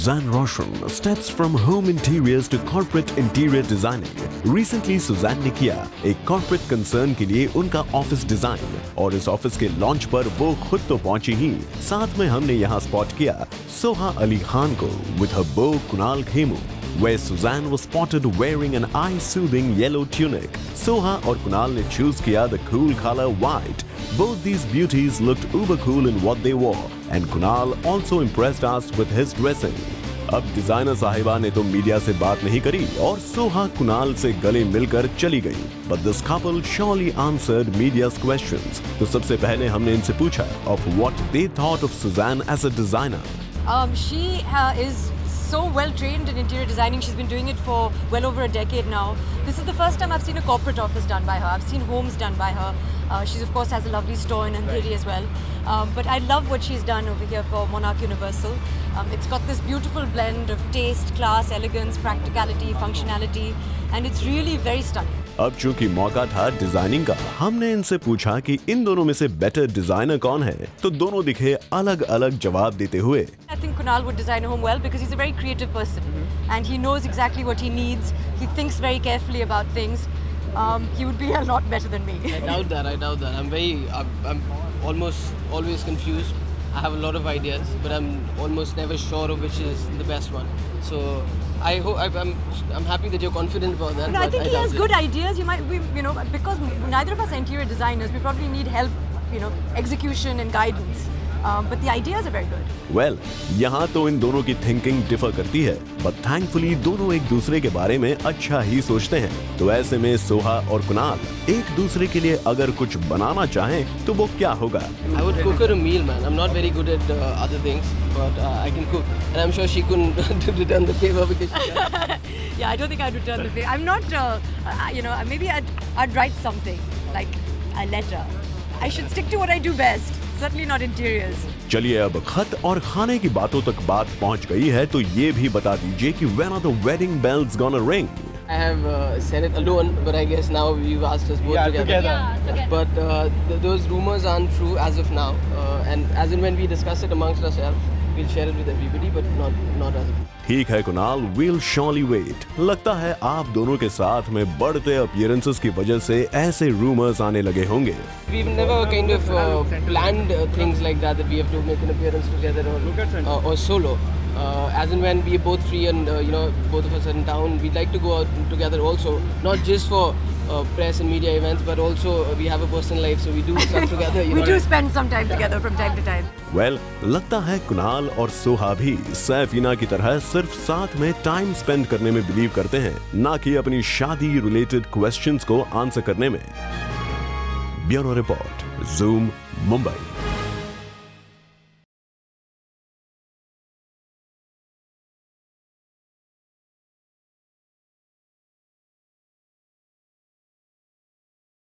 Suzanne Roshan steps from home interiors to corporate interior designing. Recently Suzanne ने किया एक corporate concern के लिए उनका ऑफिस डिजाइन और इस ऑफिस के लॉन्च पर वो खुद तो पहुंची ही, साथ में हमने यहाँ स्पॉट किया सोहा अली खान को with her beau Kunal Khemu, where Suzanne was spotted wearing an eye-soothing yellow tunic. Soha और Kunal ने choose किया the cool color white. Both these beauties looked uber cool in what they wore, and Kunal also impressed us with his dressing. अब designer साहिबा ने तो media से बात नहीं करी और सोहा कुणाल से गले मिलकर चली गई. But this couple surely answered media's questions. तो सबसे पहले हमने इनसे पूछा of what they thought of Suzanne as a designer. She is so well trained in interior designing. She's been doing it for well over a decade now. This is the first time I've seen a corporate office done by her. I've seen homes done by her. She of course has a lovely store in Andheri as well. But I love what she's done over here for Monarch Universal. It's got this beautiful blend of taste, class, elegance, practicality, functionality, and it's really very stunning. अब चूंकि मौका था designing का, हमने इनसे पूछा कि इन दोनों में से बेटर डिजाइनर कौन है, तो दोनों दिखे अलग अलग जवाब देते हुए. I think Kunal would design a home well because he's a very creative person and he knows exactly what he needs. He thinks very carefully about things. He would be a lot better than me. I doubt that. I'm almost always confused. I have a lot of ideas, but I'm almost never sure of which is the best one. So I hope I'm happy that you're confident about that. No, I think he has good ideas. Because neither of us are interior designers, we probably need help, execution and guidance. But the ideas are very good. Well, यहाँ तो इन दोनों की thinking differ करती है, but thankfully दोनों एक दूसरे के बारे में अच्छा ही सोचते हैं. तो ऐसे में सोहा और कुणाल एक दूसरे के लिए अगर कुछ बनाना चाहें, तो वो क्या होगा? I would cook her a meal, man. I'm not very good at other things, but I can cook, and I'm sure she couldn't return the favor because she can. Yeah, I don't think I'd return the favor. I'm not, maybe I'd write something like a letter. I should stick to what I do best. Certainly not interiors. चलिए अब खत और खाने की बातों तक बात पहुंच गई है, तो ये भी बता दीजिए कि when are the wedding bells gonna ring? I have said it alone, but I guess now you've asked us both together. But those rumors aren't true as of now, and as in when we discuss it amongst ourselves, we'll share it with everybody, but not as of now. ठीक है Kunal, we'll surely wait. लगता है आप दोनों के साथ में बढ़ते अपीयरेंसेस की वजह से ऐसे रूमर्स आने लगे होंगे. We've never kind of planned things like that we have to make an appearance together or solo. As in when we are both free and both of us are in town, we'd like to go out together also, not just for press and media events, but also we have a personal life, so we do stuff together. We do spend some time together from time to time. Well, लगता है कुणाल और सोहा भी सैफीना की तरह सिर्फ साथ में time spend करने में बिलीव करते हैं, ना कि अपनी शादी रिलेटेड क्वेश्चंस को आंसर करने में. Bureau report, zoom, Mumbai.